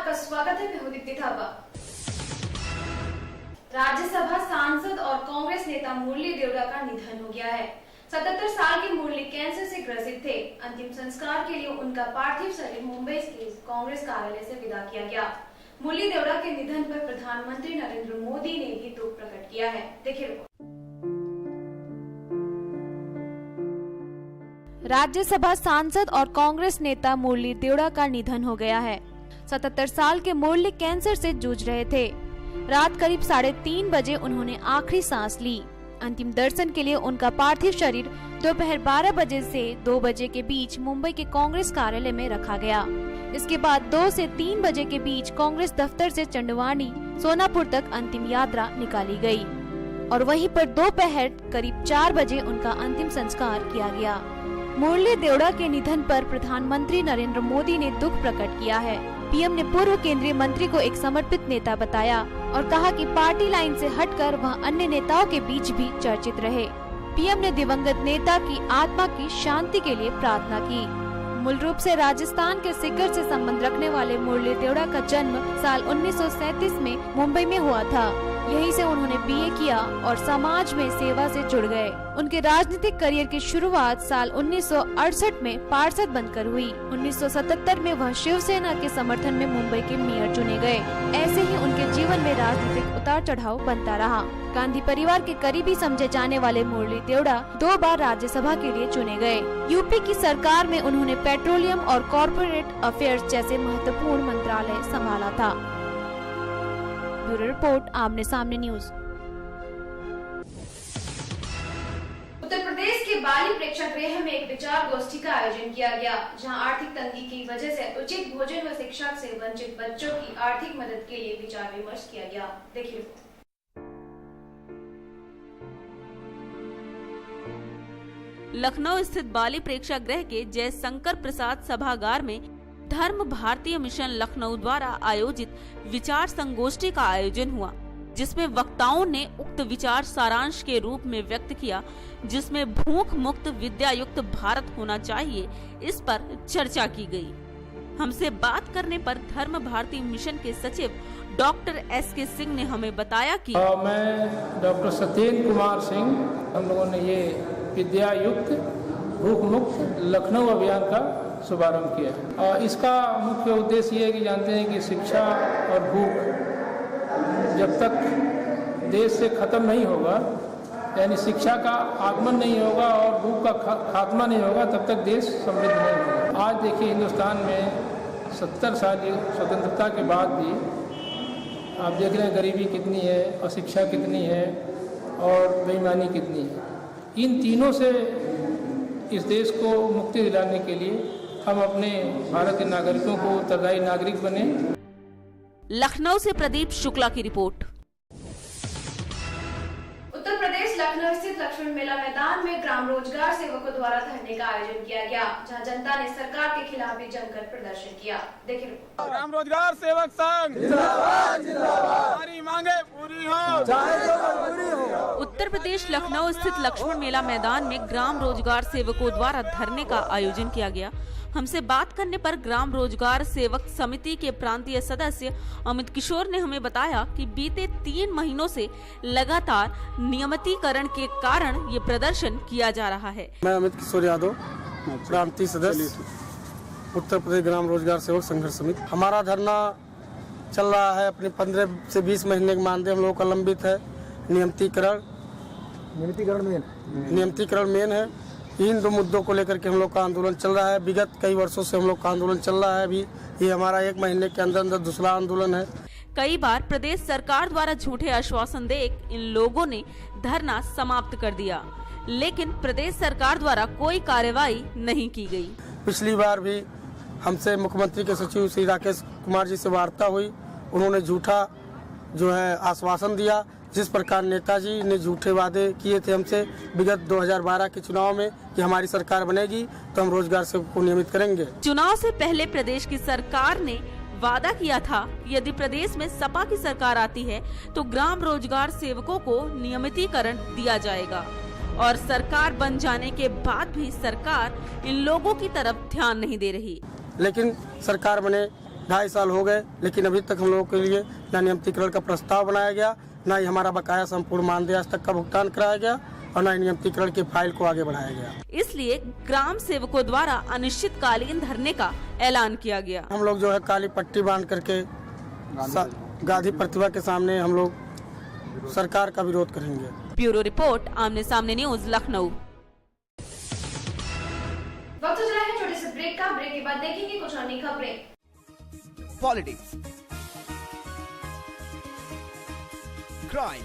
आपका स्वागत है। मैं हूं दीप्ति थापा। राज्यसभा सांसद और कांग्रेस नेता मुरली देवड़ा का निधन हो गया है। 77 साल के मुरली कैंसर से ग्रसित थे। अंतिम संस्कार के लिए उनका पार्थिव शरीर मुंबई के कांग्रेस कार्यालय से विदा किया गया। मुरली देवड़ा के निधन पर प्रधानमंत्री नरेंद्र मोदी ने भी दुख प्रकट किया है। देखिए रिपोर्ट। राज्यसभा सांसद और कांग्रेस नेता मुरली देवड़ा का निधन हो गया है। 77 साल के मुरली कैंसर से जूझ रहे थे। रात करीब 3:30 बजे उन्होंने आखिरी सांस ली। अंतिम दर्शन के लिए उनका पार्थिव शरीर दोपहर 12 बजे से 2 बजे के बीच मुंबई के कांग्रेस कार्यालय में रखा गया। इसके बाद 2 से 3 बजे के बीच कांग्रेस दफ्तर से चंडवानी सोनापुर तक अंतिम यात्रा निकाली गई और वहीं पर दोपहर करीब 4 बजे उनका अंतिम संस्कार किया गया। मुरली देवड़ा के निधन पर प्रधानमंत्री नरेंद्र मोदी ने दुख प्रकट किया है। पीएम ने पूर्व केंद्रीय मंत्री को एक समर्पित नेता बताया और कहा कि पार्टी लाइन से हटकर वह अन्य नेताओं के बीच भी चर्चित रहे। पीएम ने दिवंगत नेता की आत्मा की शांति के लिए प्रार्थना की। मूल रूप से राजस्थान के सीकर से संबंध रखने वाले मुरली देवड़ा का जन्म साल 1937 में मुंबई में हुआ था। यहीं से उन्होंने बीए किया और समाज में सेवा से जुड़ गए। उनके राजनीतिक करियर की शुरुआत साल 1968 में पार्षद बनकर हुई। 1977 में वह शिवसेना के समर्थन में मुंबई के मेयर चुने गए। ऐसे ही उनके जीवन में राजनीतिक उतार चढ़ाव बनता रहा। गांधी परिवार के करीबी समझे जाने वाले मुरली देवड़ा 2 बार राज्यसभा के लिए चुने गए। यूपी की सरकार में उन्होंने पेट्रोलियम और कॉर्पोरेट अफेयर्स जैसे महत्वपूर्ण मंत्रालय संभाला था। ब्यूरो रिपोर्ट, आमने सामने न्यूज। उत्तर प्रदेश के बाली प्रेक्षागृह में एक विचार गोष्ठी का आयोजन किया गया, जहां आर्थिक तंगी की वजह से उचित भोजन व शिक्षा से वंचित बच्चों की आर्थिक मदद के लिए विचार विमर्श किया गया। देखिए। लखनऊ स्थित बाली प्रेक्षागृह के जयशंकर प्रसाद सभागार में धर्म भारतीय मिशन लखनऊ द्वारा आयोजित विचार संगोष्ठी का आयोजन हुआ, जिसमें वक्ताओं ने उक्त विचार सारांश के रूप में व्यक्त किया, जिसमें भूख मुक्त विद्या युक्त भारत होना चाहिए, इस पर चर्चा की गई। हमसे बात करने पर धर्म भारतीय मिशन के सचिव डॉक्टर S.K. सिंह ने हमें बताया कि मैं डॉक्टर सत्येंद्र कुमार सिंह, हम लोगों ने ये विद्या युक्त भूख मुक्त लखनऊ अभियान का शुभारंभ किया। इसका मुख्य उद्देश्य ये है कि जानते हैं कि शिक्षा और भूख जब तक देश से खत्म नहीं होगा, यानी शिक्षा का आगमन नहीं होगा और भूख का खात्मा नहीं होगा, तब तक देश समृद्ध नहीं होगा। आज देखिए हिंदुस्तान में 70 साल की स्वतंत्रता के बाद भी आप देख रहे हैं गरीबी कितनी है, अशिक्षा कितनी है और बेईमानी कितनी है। इन तीनों से इस देश को मुक्ति दिलाने के लिए हम अपने भारत के नागरिकों को उत्तरदायी नागरिक बने। लखनऊ से प्रदीप शुक्ला की रिपोर्ट। उत्तर प्रदेश लखनऊ स्थित लक्ष्मण मेला मैदान में ग्राम रोजगार सेवकों द्वारा धरने का आयोजन किया गया, जहां जनता ने सरकार के खिलाफ भी जमकर प्रदर्शन किया। देखिए। ग्राम रोजगार सेवक संघ जिंदाबाद जिंदाबाद, हमारी मांगे पूरी हो, चाहे जो पूरी हो। उत्तर प्रदेश लखनऊ स्थित लक्ष्मण मेला मैदान में ग्राम रोजगार सेवकों द्वारा धरने का आयोजन किया गया। हमसे बात करने पर ग्राम रोजगार सेवक समिति के प्रांतीय सदस्य अमित किशोर ने हमें बताया कि बीते 3 महीनों से लगातार नियमितीकरण के कारण ये प्रदर्शन किया जा रहा है। मैं अमित किशोर यादव, प्रांतीय सदस्य उत्तर प्रदेश ग्राम रोजगार सेवक संघर्ष समिति। हमारा धरना चल रहा है अपने 15 से 20 महीने के मानदेय हम लोगों का लंबित है। नियमितीकरण मेन है। इन 2 मुद्दों को लेकर के हम लोग का आंदोलन चल रहा है। विगत कई वर्षों से हम लोग का आंदोलन चल रहा है। अभी ये हमारा 1 महीने के अंदर दूसरा आंदोलन है। कई बार प्रदेश सरकार द्वारा झूठे आश्वासन दे इन लोगों ने धरना समाप्त कर दिया, लेकिन प्रदेश सरकार द्वारा कोई कार्रवाई नहीं की गई। पिछली बार भी हमसे मुख्यमंत्री के सचिव श्री राकेश कुमार जी से वार्ता हुई। उन्होंने झूठा जो है आश्वासन दिया। जिस प्रकार नेताजी ने झूठे वादे किए थे हमसे विगत 2012 के चुनाव में कि हमारी सरकार बनेगी तो हम रोजगार सेवकों को नियमित करेंगे। चुनाव से पहले प्रदेश की सरकार ने वादा किया था कि यदि प्रदेश में सपा की सरकार आती है तो ग्राम रोजगार सेवकों को नियमितीकरण दिया जाएगा, और सरकार बन जाने के बाद भी सरकार इन लोगों की तरफ ध्यान नहीं दे रही। लेकिन सरकार बने 2.5 साल हो गए, लेकिन अभी तक हम लोगों के लिए न नियमितीकरण का प्रस्ताव बनाया गया, न ही हमारा बकाया संपूर्ण मानदेय आज तक का भुगतान कराया गया और न नियमितीकरण की फाइल को आगे बढ़ाया गया। इसलिए ग्राम सेवकों द्वारा अनिश्चितकालीन धरने का ऐलान किया गया। हम लोग जो है काली पट्टी बांध करके गांधी प्रतिमा के सामने हम लोग सरकार का विरोध करेंगे। ब्यूरो रिपोर्ट, आमने सामने न्यूज, लखनऊ। वक्त हो चला है छोटे से ब्रेक का। ब्रेक के बाद देखेंगे कुछ अन्य खबरें। Politics, crime,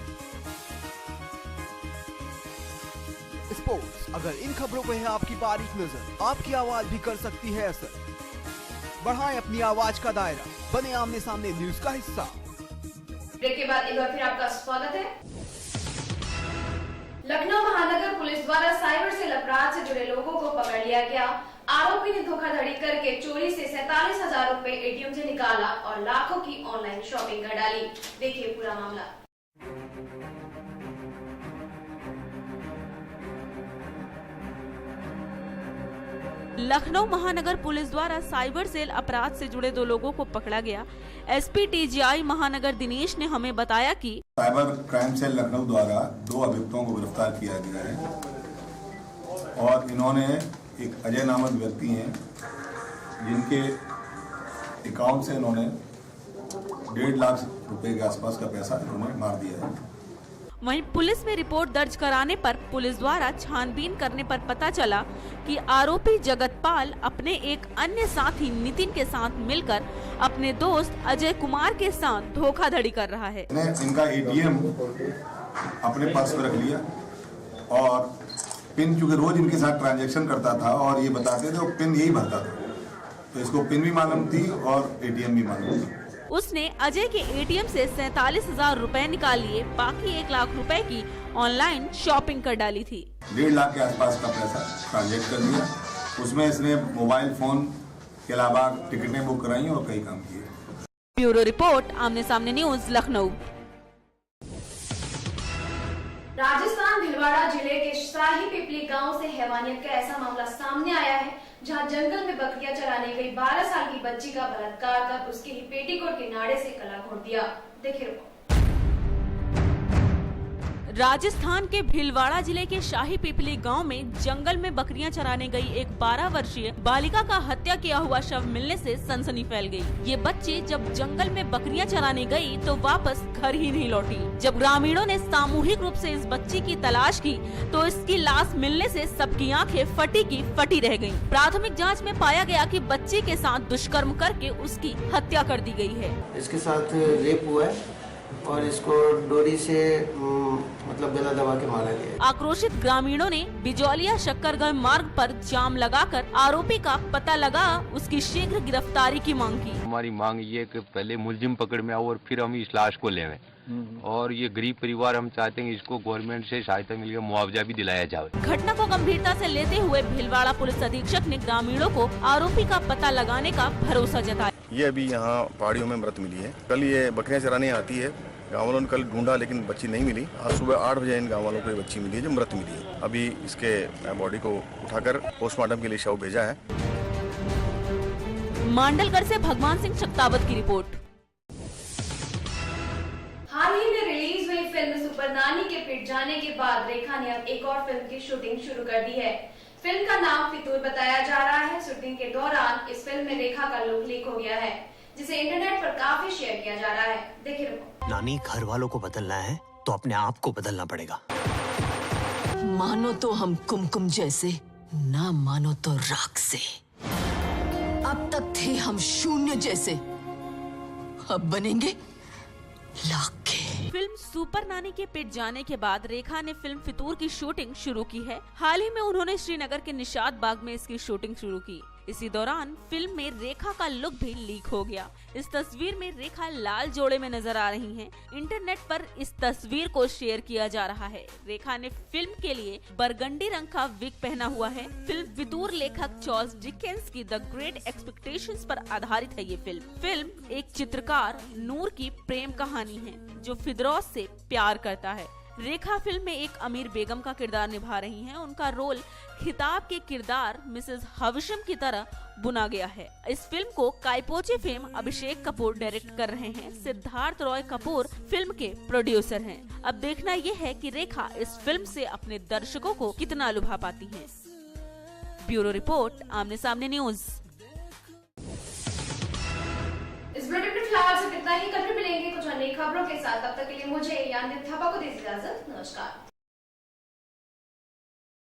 sports. अगर इन खबरों पे है आपकी बारीक नजर, आपकी आवाज भी कर सकती है असर। बढ़ाएं अपनी आवाज का दायरा, बने आमने सामने न्यूज का हिस्सा। ब्रेक के बाद एक बार फिर आपका स्वागत है। लखनऊ महानगर पुलिस द्वारा साइबर सेल अपराध से जुड़े लोगों को पकड़ लिया गया। आरोपी ने धोखाधड़ी करके चोरी से 47,000 रुपए एटीएम से निकाला और लाखों की ऑनलाइन शॉपिंग कर डाली। देखिए पूरा मामला। लखनऊ महानगर पुलिस द्वारा साइबर सेल अपराध से जुड़े 2 लोगों को पकड़ा गया। एसपी टीजीआई महानगर दिनेश ने हमें बताया कि साइबर क्राइम सेल लखनऊ द्वारा 2 अभियुक्तों को गिरफ्तार किया गया है और इन्होंने एक अजय नामक व्यक्ति हैं जिनके अकाउंट से इन्होंने 1.5 लाख रुपए के आसपास का पैसा इन्होंने मार दिया है। वहीं पुलिस में रिपोर्ट दर्ज कराने पर पुलिस द्वारा छानबीन करने पर पता चला कि आरोपी जगतपाल अपने एक अन्य साथी नितिन के साथ मिलकर अपने दोस्त अजय कुमार के साथ धोखाधड़ी कर रहा है। इनका एटीएम अपने पर्स में रख लिया और पिन, चूंकि रोज इनके साथ ट्रांजैक्शन करता था और ये बताते थे वो पिन यही भरता था, तो इसको पिन भी मालूम थी और एटीएम भी मालूम थी। उसने अजय के एटीएम से 47,000 रुपए निकाल लिए, बाकी 1 लाख रुपए की ऑनलाइन शॉपिंग कर डाली थी। 1.5 लाख के आसपास का पैसा ट्रांजेक्ट कर दिया। उसमें इसने मोबाइल फोन के अलावा टिकटें बुक कराई और कई काम किए। ब्यूरो रिपोर्ट, आमने सामने न्यूज, लखनऊ। राजस्थान भिलवाड़ा जिले के शाही पिपली गांव से हैवानियत का ऐसा मामला सामने आया है जहां जंगल में बकरियां चराने गई 12 साल की बच्ची का बलात्कार कर उसके ही पेटीकोट के नाड़े से गला घोंट दिया। देखिए राजस्थान के भीलवाड़ा जिले के शाही पिपली गांव में जंगल में बकरियां चराने गई एक 12 वर्षीय बालिका का हत्या किया हुआ शव मिलने से सनसनी फैल गई। ये बच्ची जब जंगल में बकरियां चराने गई तो वापस घर ही नहीं लौटी। जब ग्रामीणों ने सामूहिक रूप से इस बच्ची की तलाश की तो इसकी लाश मिलने से सबकी आंखें फटी की फटी रह गयी। प्राथमिक जाँच में पाया गया कि बच्ची के साथ दुष्कर्म करके उसकी हत्या कर दी गयी है। इसके साथ रेप हुआ है और इसको डोरी से मतलब गला दबा के मारा गया। आक्रोशित ग्रामीणों ने बिजौलिया शक्करगढ़ मार्ग पर जाम लगाकर आरोपी का पता लगा उसकी शीघ्र गिरफ्तारी की मांग की। हमारी मांग ये कि पहले मुलजिम पकड़ में आओ और फिर हम इस लाश को लेवें और ये गरीब परिवार हम चाहते हैं इसको गवर्नमेंट से सहायता मिलकर मुआवजा भी दिलाया जाए। घटना को गंभीरता से लेते हुए भीलवाड़ा पुलिस अधीक्षक ने ग्रामीणों को आरोपी का पता लगाने का भरोसा जताया। ये अभी यहाँ पहाड़ियों में मृत मिली है। कल ये बकरियां चराने आती है, गाँव वालों ने कल ढूंढा लेकिन बच्ची नहीं मिली। आज सुबह 8 बजे इन गाँव वालों को ये बच्ची मिली है जो मृत मिली है। अभी इसके बॉडी को उठाकर पोस्टमार्टम के लिए शव भेजा है। मांडलगढ़ से भगवान सिंह शक्तावत की रिपोर्ट। हाल ही में रिलीज हुई फिल्म सुपर नानी के पिट जाने के बाद रेखा ने अब एक और फिल्म की शूटिंग शुरू कर दी है। फिल्म का नाम फितूर बताया जा रहा है। शूटिंग के दौरान इस फिल्म में रेखा का लुक लीक हो गया है जिसे इंटरनेट पर काफी शेयर किया जा रहा है। देखिए नानी, घर वालों को बदलना है तो अपने आप को बदलना पड़ेगा। मानो तो हम कुमकुम जैसे, ना मानो तो राख से। अब तक थे हम शून्य जैसे, अब बनेंगे लाख के। फिल्म सुपर नानी के पिट जाने के बाद रेखा ने फिल्म फितूर की शूटिंग शुरू की है। हाल ही में उन्होंने श्रीनगर के निशात बाग में इसकी शूटिंग शुरू की। इसी दौरान फिल्म में रेखा का लुक भी लीक हो गया। इस तस्वीर में रेखा लाल जोड़े में नजर आ रही हैं। इंटरनेट पर इस तस्वीर को शेयर किया जा रहा है। रेखा ने फिल्म के लिए बरगंडी रंग का विग पहना हुआ है। फिल्म फितूर लेखक चार्ल्स डिकेंस की द ग्रेट एक्सपेक्टेशंस पर आधारित है ये फिल्म एक चित्रकार नूर की प्रेम कहानी है जो फिदरौस से प्यार करता है। रेखा फिल्म में एक अमीर बेगम का किरदार निभा रही हैं। उनका रोल खिताब के किरदार मिसेस हविशम की तरह बुना गया है। इस फिल्म को काइपोची फेम अभिषेक कपूर डायरेक्ट कर रहे हैं। सिद्धार्थ रॉय कपूर फिल्म के प्रोड्यूसर हैं। अब देखना ये है कि रेखा इस फिल्म से अपने दर्शकों को कितना लुभा पाती हैं। ब्यूरो रिपोर्ट, आमने सामने न्यूज। इस बुलेटिन में फिलहाल सिर्फ इतना ही। कल फिर मिलेंगे कुछ अन्य खबरों के साथ। तब तक के लिए मुझे यानी थापा को दीजिए इजाजत। नमस्कार।